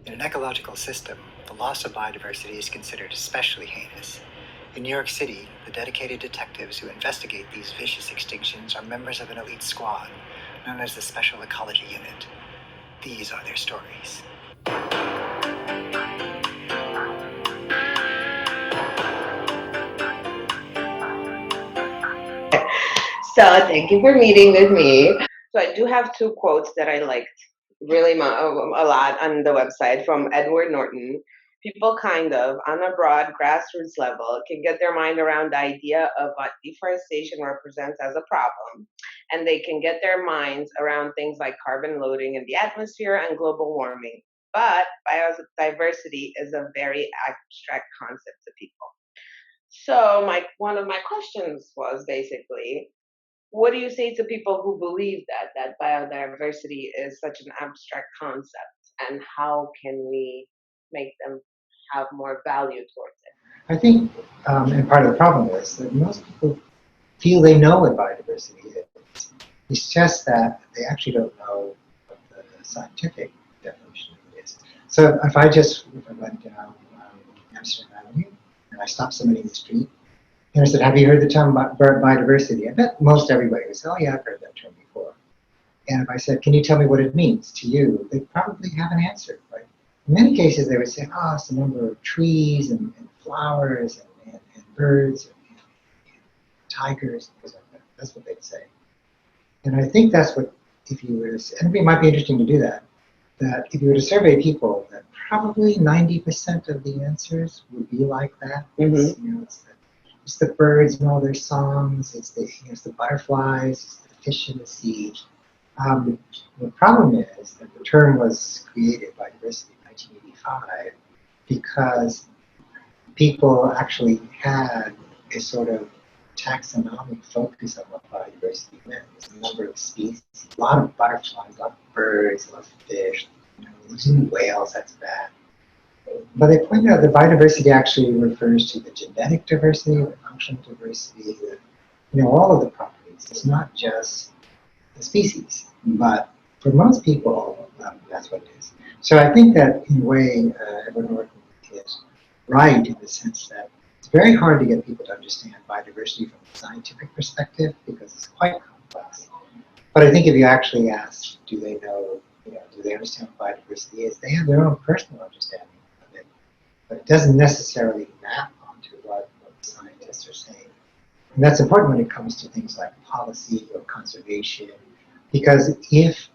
In an ecological system, the loss of biodiversity is considered especially heinous. In New York City, the dedicated detectives who investigate these vicious extinctions are members of an elite squad known as the Special Ecology Unit. These are their stories. So thank you for meeting with me. So I do have two quotes that I liked really a lot on the website from Edward Norton. People kind of, on a broad grassroots level, can get their mind around the idea of what deforestation represents as a problem. And they can get their minds around things like carbon loading in the atmosphere and global warming. But biodiversity is a very abstract concept to people. So one of my questions was basically, what do you say to people who believe that biodiversity is such an abstract concept, and how can we make them have more value towards it? I think, and part of the problem is that most people feel they know what biodiversity is. It's just that they actually don't know what the scientific definition of it is. So if I went down Amsterdam Avenue and I stopped somebody in the street and I said, "Have you heard the term biodiversity?" I bet most everybody would say, "Oh yeah, I've heard that term before." And if I said, "Can you tell me what it means to you?" They probably have an answer, right? In many cases, they would say, "Oh, it's the number of trees and flowers and birds and tigers," things like that. That's what they'd say. And I think that's what, if you were to, and it might be interesting to do that if you were to survey people, that probably 90% of the answers would be like that. Mm-hmm. It's the birds and all their songs, it's the butterflies, it's the fish in the sea. The problem is that the term was created, biodiversity, in 1985 because people actually had a sort of taxonomic focus on what biodiversity meant. There's a number of species, a lot of butterflies, a lot of birds, a lot of fish, losing whales, that's bad. But they pointed out that biodiversity actually refers to the genetic diversity, the functional diversity, all of the properties. It's not just the species, but for most people, that's what it is. So I think that in a way, Edward Norton is right in the sense that it's very hard to get people to understand biodiversity from a scientific perspective because it's quite complex. But I think if you actually ask, do they know, do they understand what biodiversity is, they have their own personal understanding of it. But it doesn't necessarily map onto what scientists are saying. And that's important when it comes to things like policy or conservation, because if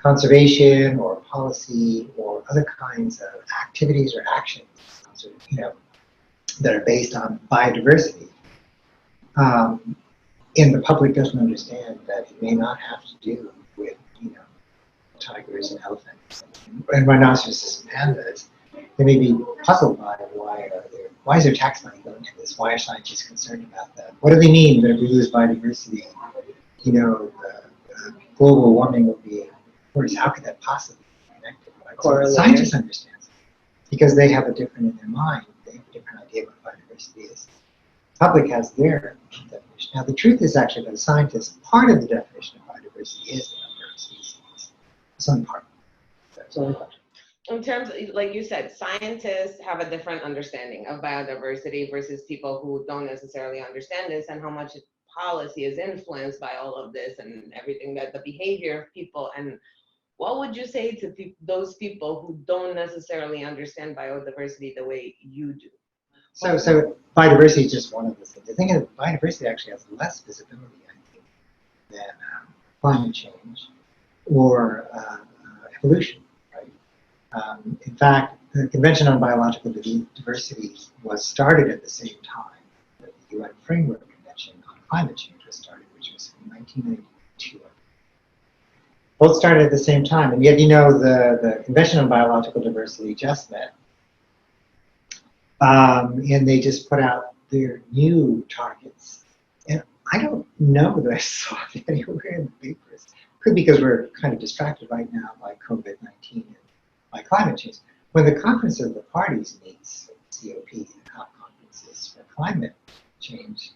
conservation or policy or other kinds of activities or actions, that are based on biodiversity, and the public doesn't understand that it may not have to do with, tigers and elephants and rhinoceroses and pandas, they may be puzzled by why is there tax money going to this? Why are scientists concerned about that? What do they mean that if we lose biodiversity, global warming will be worse? How could that possibly be connected? Right? So scientists understand it because they have a different in their mind. They have a different idea of what biodiversity is. The public has their definition. Now, the truth is actually that a scientist, part of the definition of biodiversity is the number of species. Some part. In terms, like you said, scientists have a different understanding of biodiversity versus people who don't necessarily understand this, and how much policy is influenced by all of this and everything, that the behavior of people. And what would you say to those people who don't necessarily understand biodiversity the way you do? So biodiversity is just one of the things. I think biodiversity actually has less visibility, I think, than climate change or evolution. In fact, the Convention on Biological Diversity was started at the same time that the UN Framework Convention on Climate Change was started, which was in 1992. Both started at the same time, and yet, the Convention on Biological Diversity just met, and they just put out their new targets. And I don't know that I saw it anywhere in the papers. Could be because we're kind of distracted right now by COVID-19 and by climate change. When the Conference of the Parties meets, COP, the COP conferences for climate change,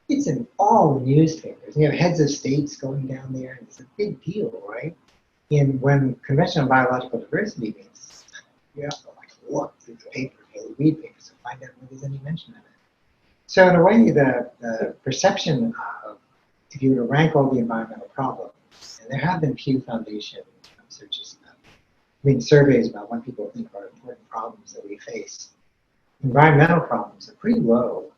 it's in all the newspapers. You have heads of states going down there, and it's a big deal, right? And when Convention on Biological Diversity meets, You have to like look through the paper, the read papers, to find out whether there's any mention of it. So in a way, the perception of, if you were to rank all the environmental problems, and there have been Pew Foundation searches about, surveys about what people think are important problems that we face. Environmental problems are pretty low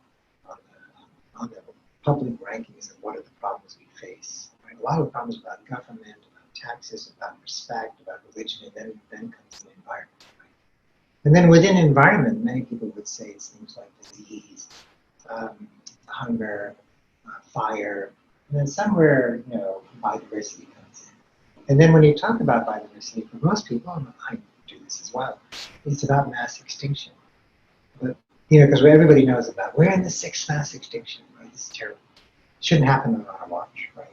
on the public rankings of what are the problems we face. Right? A lot of the problems about government, about taxes, about respect, about religion, and then comes the environment. Right? And then within environment, many people would say it's things like disease, hunger, fire, and then somewhere, biodiversity comes in. And then when you talk about biodiversity, for most people, and I do this as well, it's about mass extinction. But, because everybody knows about, we're in the 6th mass extinction, right? This is terrible. It shouldn't happen on our watch, right?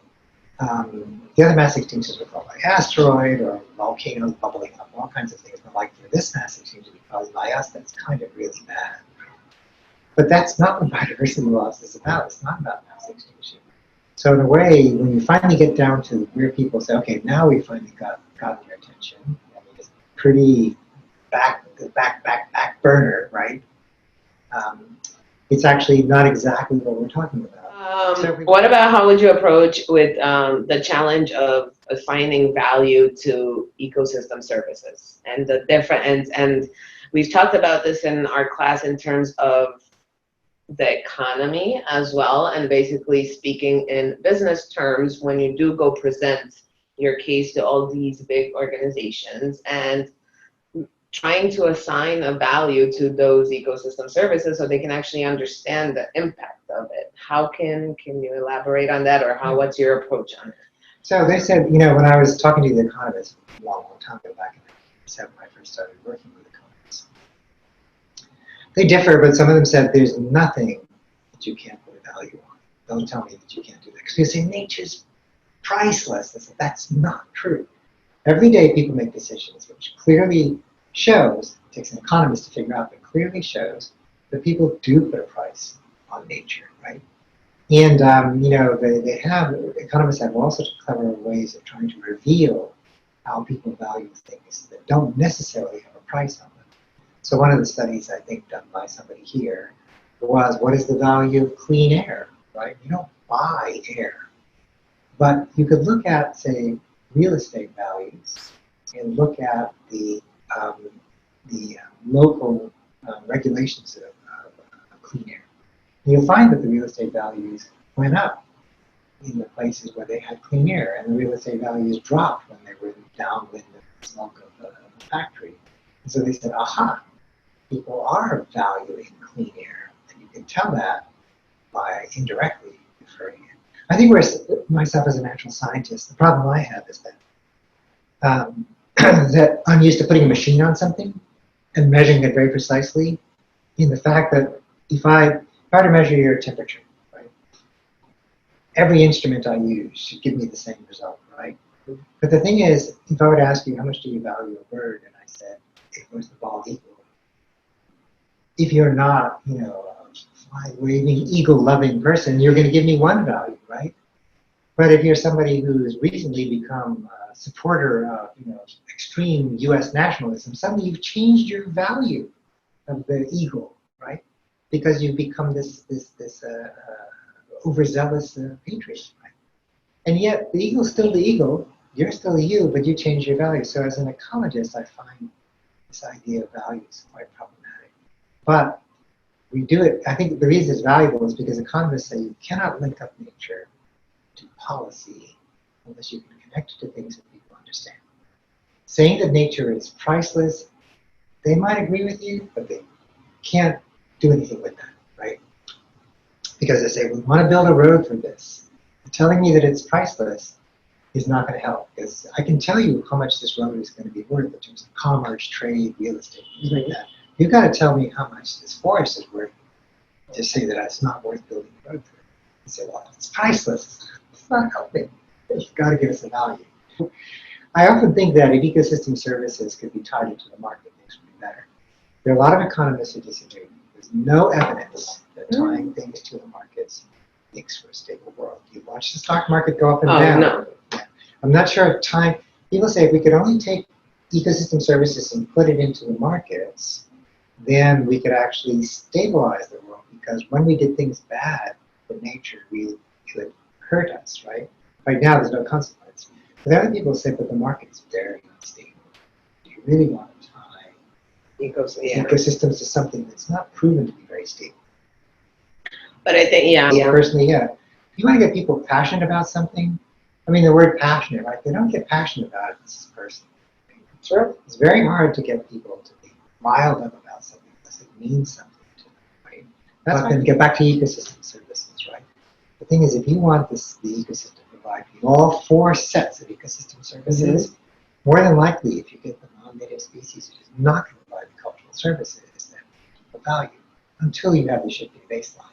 The other mass extinctions were caused by asteroid or volcanoes bubbling up, all kinds of things. But like for this mass extinction to be caused by us, that's kind of really bad. But that's not what biodiversity loss is about. It's not about mass extinction. So in a way, when you finally get down to where people say, okay, now we finally got their attention, it's pretty back burner, right? It's actually not exactly what we're talking about. What about how would you approach with the challenge of assigning value to ecosystem services and the different, and we've talked about this in our class in terms of the economy as well, and basically speaking in business terms, when you do go present your case to all these big organizations and trying to assign a value to those ecosystem services so they can actually understand the impact of it. How can you elaborate on that, or what's your approach on it? So they said, when I was talking to the economists a long time ago, back in 1997 when I first started working with economists, they differ, but some of them said there's nothing that you can't put a value on. Don't tell me that you can't do that. Because you say nature's priceless. They said that's not true. Every day people make decisions which clearly shows, it takes an economist to figure out, but clearly shows that people do put a price on nature, right? And, economists have all sorts of clever ways of trying to reveal how people value things that don't necessarily have a price on them. So one of the studies, I think, done by somebody here was, what is the value of clean air, right? You don't buy air. But you could look at, say, real estate values and look at the local regulations of clean air. And you'll find that the real estate values went up in the places where they had clean air, and the real estate values dropped when they were downwind of the smoke of the factory. And so they said, aha, people are valuing clean air, and you can tell that by indirectly referring it. I think myself as a natural scientist, the problem I have is that that I'm used to putting a machine on something and measuring it very precisely, in the fact that if I try to measure your temperature, right, every instrument I use should give me the same result, right? But the thing is, if I were to ask you, how much do you value a bird, and I said, it was the bald eagle. If you're not, a fly-waving, eagle-loving person, you're going to give me one value, right? But if you're somebody who's recently become a supporter of, extreme U.S. nationalism, suddenly you've changed your value of the eagle, right? Because you've become this overzealous patriot, right? And yet the eagle's still the eagle, you're still you, but you change your value. So as an ecologist, I find this idea of values quite problematic. But we do it, I think the reason it's valuable is because economists say you cannot link up nature to policy unless you can connect it to things that people understand. Saying that nature is priceless, they might agree with you, but they can't do anything with that, right? Because they say, we want to build a road for this. Telling me that it's priceless is not going to help, because I can tell you how much this road is going to be worth in terms of commerce, trade, real estate, things like that. You've got to tell me how much this forest is worth. Just say that it's not worth building a road for. You say, well, it's priceless. It's not helping. You've got to give us a value. I often think that if ecosystem services could be tied into the market, things would be better. There are a lot of economists who disagree. There's no evidence that tying things to the markets makes for a stable world. You watch the stock market go up and down. No. Yeah. I'm not sure if time, people say if we could only take ecosystem services and put it into the markets, then we could actually stabilize the world, because when we did things bad for nature, it would hurt us, right? Right now, there's no consequence. But there are other people who say, but the market's very unstable. Do you really want to tie ecosystems to something that's not proven to be very stable? But I think, Personally, yeah. You want to get people passionate about something. I mean, the word passionate, right? They don't get passionate about it. This person. Sure. It's very hard to get people to be riled up about something unless it means something to them, right? That's why get back to ecosystem services, right? The thing is, if you want the ecosystem to provide you all 4 sets of ecosystem services, more than likely, if you get the non-native species, it is not going to provide the cultural services that people value until you have the shifting baseline.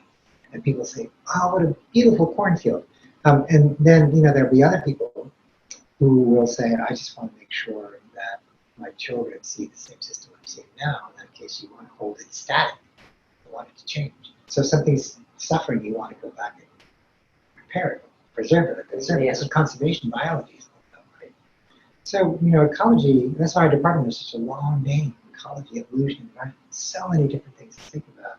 And people say, oh, what a beautiful cornfield. And then, there'll be other people who will say, I just want to make sure that my children see the same system I'm seeing now. In that case, you want to hold it static. You want it to change. So if something's suffering, you want to go back and repair it, preserve it. This is conservation biology. Right? So, ecology, that's why our department is such a long name. Ecology, evolution, right? So many different things to think about.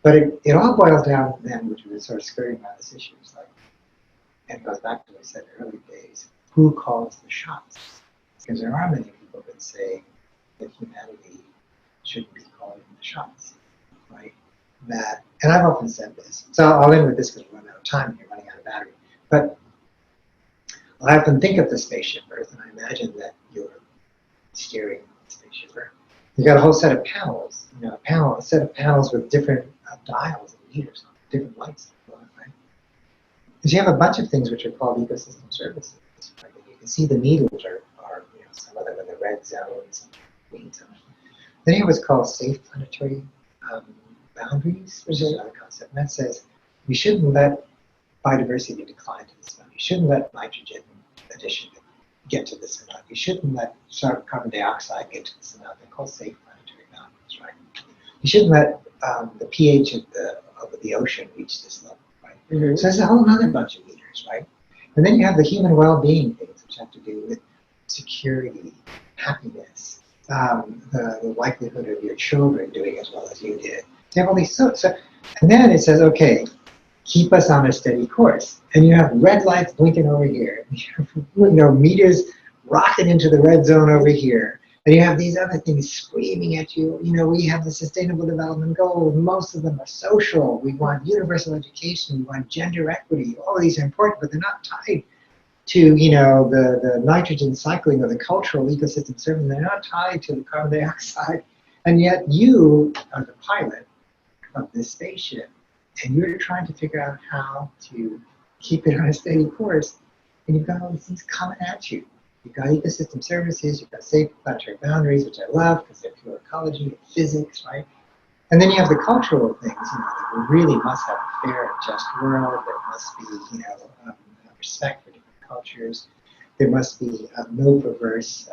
But it all boils down then, which we were sort of skirting around this issue, is like, and it goes back to what I said in the early days, who calls the shots? Because there are many people that say that humanity shouldn't be calling the shots, right? And I've often said this, so I'll end with this because we're running out of time and you're running out of battery, but I often think of the spaceship Earth, and I imagine that you're steering the spaceship Earth. You've got a whole set of panels, a set of panels with different dials and meters on different lights, right? Because you have a bunch of things which are called ecosystem services. Right? You can see the needles are some of them in the red zone, some in the green zone. Then you have what's called safe planetary boundaries, which is another concept. And that says we shouldn't let biodiversity decline to this amount. We shouldn't let nitrogen addition get to this amount. We shouldn't let carbon dioxide get to this amount. They're called safe planetary boundaries, right? You shouldn't let the pH of the ocean reach this level, right? Mm-hmm. So there's a whole other bunch of meters, right? And then you have the human well-being things, which have to do with security, happiness, the likelihood of your children doing as well as you did. You have all these and then it says, okay, keep us on a steady course. And you have red lights blinking over here. You have meters rocking into the red zone over here. And you have these other things screaming at you. We have the Sustainable Development Goals. Most of them are social. We want universal education. We want gender equity. All of these are important, but they're not tied to, the nitrogen cycling or the cultural ecosystem service. They're not tied to the carbon dioxide. And yet you are the pilot of this spaceship. And you're trying to figure out how to keep it on a steady course. And you've got all these things coming at you. You've got ecosystem services, you've got safe planetary boundaries, which I love because they're pure ecology and physics, right? And then you have the cultural things, that we really must have a fair and just world. There must be, respect for different cultures. There must be no perverse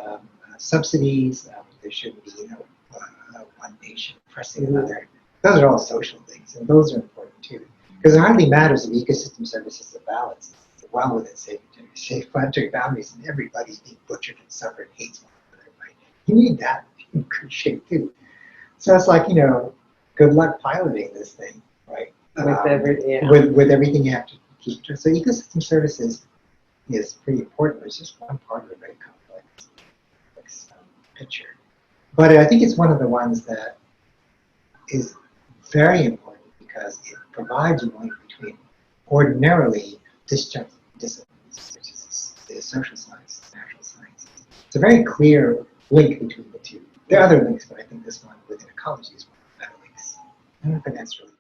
subsidies. There shouldn't be, one nation oppressing another. Those are all social things, and those are important too. Because it hardly matters if ecosystem services are balanced. Well within safe planetary boundaries, and everybody's being butchered and suffered and hates one another, right? You need that in good shape too. So it's like, good luck piloting this thing, right? With everything you have to keep. So ecosystem services is pretty important. It's just one part of a very complex picture. But I think it's one of the ones that is very important because it provides a link between ordinarily disjunctive disciplines, which is the social sciences, natural sciences. It's a very clear link between the two. There are other links, but I think this one within ecology is one of the better links. I don't know if that's really